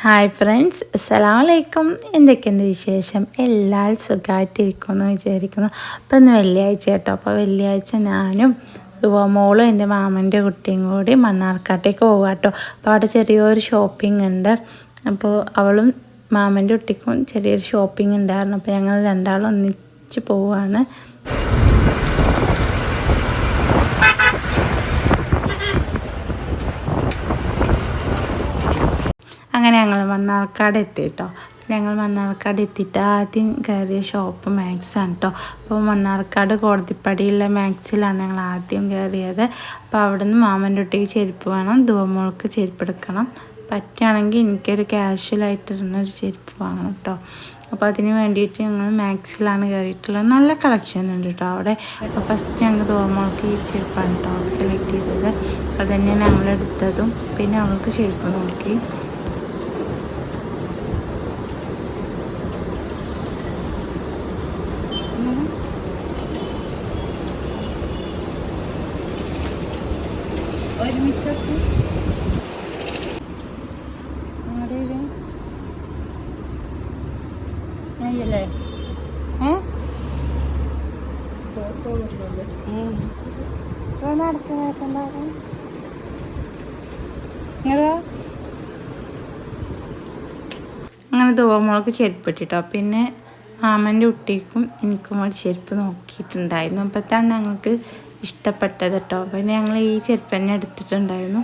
Hi friends, അസ്സലാമലൈക്കും. എന്തൊക്കെയുണ്ട് വിശേഷം? എല്ലാവരും സുഖമായിട്ടിരിക്കുമെന്ന് വിചാരിക്കുന്നു. അപ്പോൾ ഇന്ന് വെള്ളിയാഴ്ച കേട്ടോ. അപ്പോൾ വെള്ളിയാഴ്ച ഞാനും മോളും എൻ്റെ മാമൻ്റെ കുട്ടിയും കൂടി മണ്ണാർക്കാട്ടേക്ക് പോകുക കേട്ടോ. അപ്പോൾ അവിടെ ചെറിയൊരു ഷോപ്പിംഗ് ഉണ്ട്. അപ്പോൾ അവളും മാമൻ്റെ കുട്ടിക്കും ചെറിയൊരു ഷോപ്പിംഗ് ഉണ്ടായിരുന്നു. അപ്പോൾ ഞങ്ങൾ രണ്ടാളും ഒന്നിച്ച് പോവുകയാണ്. അങ്ങനെ ഞങ്ങൾ മണ്ണാർക്കാട് എത്തി കേട്ടോ. ഞങ്ങൾ മണ്ണാർക്കാട് എത്തിയിട്ട് ആദ്യം കയറിയ ഷോപ്പ് മാക്സാണ് കേട്ടോ. അപ്പോൾ മണ്ണാർക്കാട് കോടതിപ്പടിയുള്ള മാക്സിലാണ് ഞങ്ങൾ ആദ്യം കയറിയത്. അപ്പോൾ അവിടെ നിന്ന് മാമൻ്റെ കുട്ടിക്ക് ചെരുപ്പ് വേണം, ധൂമോൾക്ക് ചെരുപ്പ് എടുക്കണം. പറ്റുകയാണെങ്കിൽ എനിക്കൊരു കാഷ്വലായിട്ടിരുന്നൊരു ചെരുപ്പ് വാങ്ങണം കേട്ടോ. അപ്പോൾ അതിന് വേണ്ടിയിട്ട് ഞങ്ങൾ മാക്സിലാണ് കയറിയിട്ടുള്ളത്. നല്ല കളക്ഷൻ ഉണ്ട് കേട്ടോ അവിടെ. അപ്പോൾ ഫസ്റ്റ് ഞങ്ങൾ ധൂമോൾക്ക് ഈ ചെരുപ്പാണ് കേട്ടോ സെലക്ട് ചെയ്തത്. അത് തന്നെയാണ് ഞങ്ങളെടുത്തതും. പിന്നെ അവൾക്ക് ചെരുപ്പ് നോക്കി. അങ്ങനെ ധൂമോൾക്ക് ചെരുപ്പ് ഇട്ടിട്ടോ. പിന്നെ മാമൻ്റെ കുട്ടിക്കും എനിക്കും ഒരു ചെരുപ്പ് നോക്കിയിട്ടുണ്ടായിരുന്നു. അപ്പോഴത്താണ് ഞങ്ങൾക്ക് ഇഷ്ടപ്പെട്ടത് കേട്ടോ. പിന്നെ ഞങ്ങൾ ഈ ചെരുപ്പ് തന്നെ എടുത്തിട്ടുണ്ടായിരുന്നു.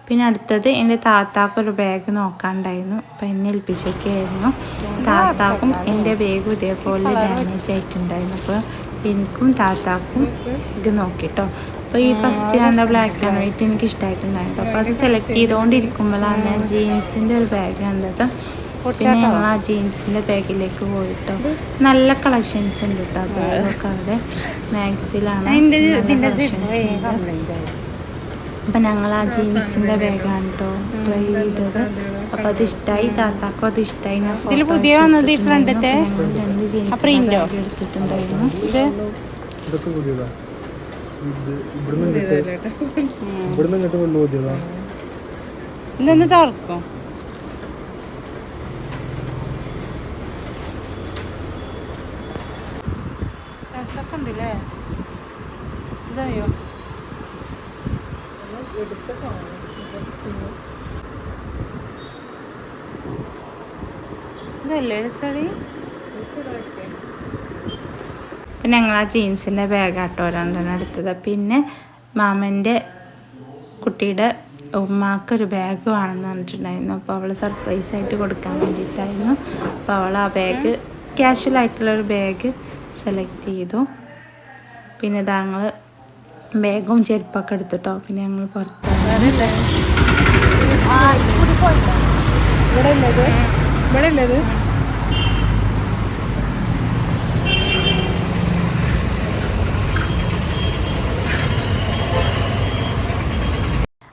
പിന്നെ അടുത്തത് എൻ്റെ താത്താക്കൊരു ബാഗ് നോക്കാനുണ്ടായിരുന്നു. അപ്പോൾ എന്നെ ഏൽപ്പിച്ചൊക്കെയായിരുന്നു. താത്താക്കും എൻ്റെ ബാഗും ഇതേപോലെ ഡാമേജ് ആയിട്ടുണ്ടായിരുന്നു. അപ്പോൾ എനിക്കും താത്താക്കും ഇത് നോക്കിട്ടോ. അപ്പോൾ ഈ ഫസ്റ്റ് എന്താ ബ്ലാക്ക് ആൻഡ് വൈറ്റ് എനിക്ക് ഇഷ്ടമായിട്ടുണ്ടായിരുന്നു. അപ്പോൾ അത് സെലക്ട് ചെയ്തുകൊണ്ടിരിക്കുമ്പോഴാണ് ഞാൻ ജീൻസിൻ്റെ ഒരു ബാഗ് കണ്ടത്. പിന്നെ ഞങ്ങൾ ആ ജീൻസിൻ്റെ ബാഗിലേക്ക് പോയിട്ടോ. നല്ല കളക്ഷൻസ് ഉണ്ട് കേട്ടോ. ബാഗൊക്കെ അവിടെ മാക്സിലാണ് അപ്പം ഞങ്ങൾ ആ ജീൻസിൻ്റെ ബാഗാണ് കേട്ടോ ട്രൈ ചെയ്തത്. അപ്പോൾ അത് ഇഷ്ടമായി, താത്താക്കും അത് ഇഷ്ടമായി. ഞാൻ പുതിയ വന്നത് ഫ്രണ്ടത്തെ രണ്ട് ജീൻസ് എടുത്തിട്ടുണ്ടായിരുന്നു. ഇതൊന്ന് തുറക്കും. രസമൊക്കെ ഉണ്ടല്ലേ? ഇതായോ ഇതല്ലേ രസടി? പിന്നെ ഞങ്ങൾ ആ ജീൻസിൻ്റെ ബാഗാട്ടോ രണ്ടെണ്ണം എടുത്തത്. പിന്നെ മാമൻ്റെ കുട്ടിയുടെ ഉമ്മാക്കൊരു ബാഗ് വേണമെന്ന് പറഞ്ഞിട്ടുണ്ടായിരുന്നു. അപ്പോൾ അവൾ സർപ്രൈസായിട്ട് കൊടുക്കാൻ വേണ്ടിയിട്ടായിരുന്നു. അപ്പോൾ അവൾ ആ ബാഗ് ക്യാഷ്വലായിട്ടുള്ളൊരു ബാഗ് സെലക്ട് ചെയ്തു. പിന്നെ ഞങ്ങൾ ബാഗും ചെരുപ്പൊക്കെ എടുത്തിട്ടോ. പിന്നെ ഞങ്ങൾ പുറത്താണ്.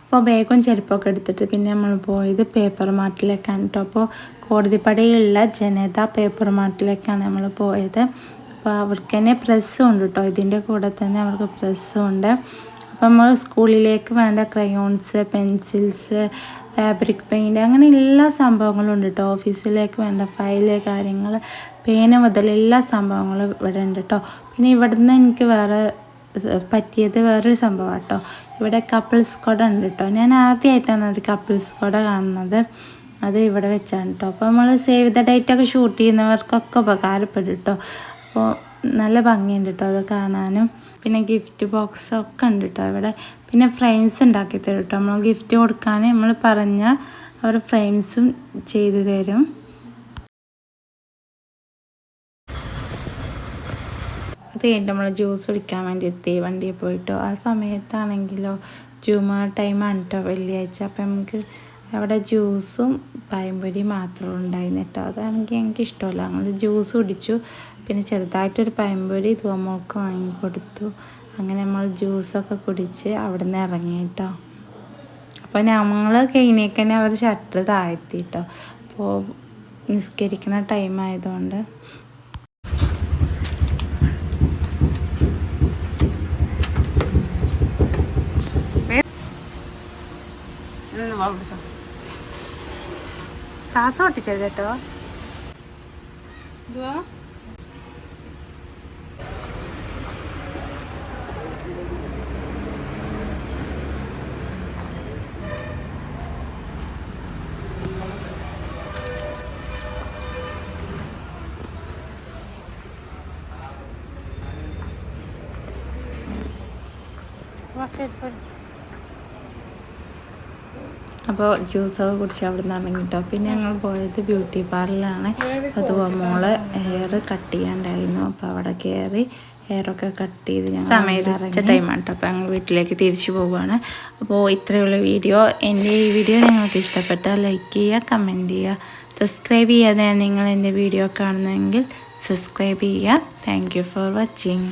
അപ്പോൾ ബാഗും ചെരുപ്പൊക്കെ എടുത്തിട്ട് പിന്നെ നമ്മൾ പോയത് പേപ്പർ മാർട്ടിലേക്കാണ് കേട്ടോ. അപ്പോൾ കോടതിപ്പടിയുള്ള ജനത പേപ്പർ മാർട്ടിലേക്കാണ് നമ്മൾ പോയത്. അപ്പോൾ അവർക്ക് തന്നെ പ്രസ്സും ഉണ്ട് കേട്ടോ. ഇതിൻ്റെ കൂടെ തന്നെ അവർക്ക് പ്രസ്സും ഉണ്ട്. അപ്പോൾ നമ്മൾ സ്കൂളിലേക്ക് വേണ്ട ക്രയോൺസ്, പെൻസിൽസ്, ഫാബ്രിക് പെയിൻറ്റ് അങ്ങനെ എല്ലാ സംഭവങ്ങളും ഉണ്ട് കേട്ടോ. ഓഫീസിലേക്ക് വേണ്ട ഫയല് കാര്യങ്ങൾ, പേന മുതൽ എല്ലാ സംഭവങ്ങളും ഇവിടെ ഉണ്ട് കേട്ടോ. പിന്നെ ഇവിടുന്ന് എനിക്ക് പറ്റിയത് വേറൊരു സംഭവം കേട്ടോ. ഇവിടെ കപ്പിൾസ് കൊട ഉണ്ട് കേട്ടോ. ഞാൻ ആദ്യമായിട്ടാണ് ഒരു കപ്പിൾസ് കൊട കാണുന്നത്. അത് ഇവിടെ വെച്ചാണ് കേട്ടോ. അപ്പോൾ നമ്മൾ സേവ് ദ ഡേറ്റൊക്കെ ഷൂട്ട് ചെയ്യുന്നവർക്കൊക്കെ ഉപകാരപ്പെടും കേട്ടോ. അപ്പോൾ നല്ല ഭംഗിയുണ്ട് കേട്ടോ അത് കാണാനും. പിന്നെ ഗിഫ്റ്റ് ബോക്സൊക്കെ ഉണ്ട് കേട്ടോ ഇവിടെ. പിന്നെ ഫ്രെയിംസ് ഉണ്ടാക്കി തരും കേട്ടോ. നമ്മൾ ഗിഫ്റ്റ് കൊടുക്കാൻ നമ്മൾ പറഞ്ഞാൽ അവർ ഫ്രെയിംസും ചെയ്തു തരും. അത് കഴിഞ്ഞിട്ട് നമ്മൾ ജ്യൂസ് കുടിക്കാൻ വേണ്ടി വണ്ടിയിൽ പോയിട്ടോ. ആ സമയത്താണെങ്കിലോ ജുമാ ടൈമാണ് കേട്ടോ, വെള്ളിയാഴ്ച. അപ്പം നമുക്ക് അവിടെ ജ്യൂസും പഴംപൊരി മാത്രമേ ഉണ്ടായിരുന്നു കേട്ടോ. അതാണെങ്കിൽ എനിക്ക് ഇഷ്ടമല്ല. ഞങ്ങൾ ജ്യൂസ് കുടിച്ചു. പിന്നെ ചെറുതായിട്ടൊരു പഴംപൊരി ധൂമോൾക്ക് വാങ്ങിക്കൊടുത്തു. അങ്ങനെ നമ്മൾ ജ്യൂസൊക്കെ കുടിച്ച് അവിടെ നിന്ന് ഇറങ്ങി കേട്ടോ. അപ്പോൾ ഞങ്ങൾ കഴിഞ്ഞേക്ക് തന്നെ അവർ ഷട്ടർ താഴ്ത്തി കേട്ടോ. അപ്പോൾ നിസ്കരിക്കുന്ന ടൈം ആയതുകൊണ്ട് കാസ് പൊട്ടിച്ചത് കേട്ടോ. അപ്പോൾ ജ്യൂസൊക്കെ കുടിച്ച് അവിടെ നിന്ന് ഇറങ്ങി കേട്ടോ. പിന്നെ ഞങ്ങൾ പോയത് ബ്യൂട്ടി പാർലറിലാണ്. അതുപോലെ മോള് ഹെയർ കട്ട് ചെയ്യാണ്ടായിരുന്നു. അപ്പോൾ അവിടെ കയറി ഹെയറൊക്കെ കട്ട് ചെയ്ത് സമയത്ത് ടൈമാണ് കേട്ടോ. അപ്പോൾ ഞങ്ങൾ വീട്ടിലേക്ക് തിരിച്ചു പോവുകയാണ്. അപ്പോൾ ഇത്രയുള്ള വീഡിയോ. എൻ്റെ ഈ വീഡിയോ നിങ്ങൾക്ക് ഇഷ്ടപ്പെട്ടാൽ ലൈക്ക് ചെയ്യുക, കമൻറ്റ് ചെയ്യുക, സബ്സ്ക്രൈബ് ചെയ്യാതെയാണ് നിങ്ങൾ എൻ്റെ വീഡിയോ കാണുന്നതെങ്കിൽ സബ്സ്ക്രൈബ് ചെയ്യുക. Thank you for watching.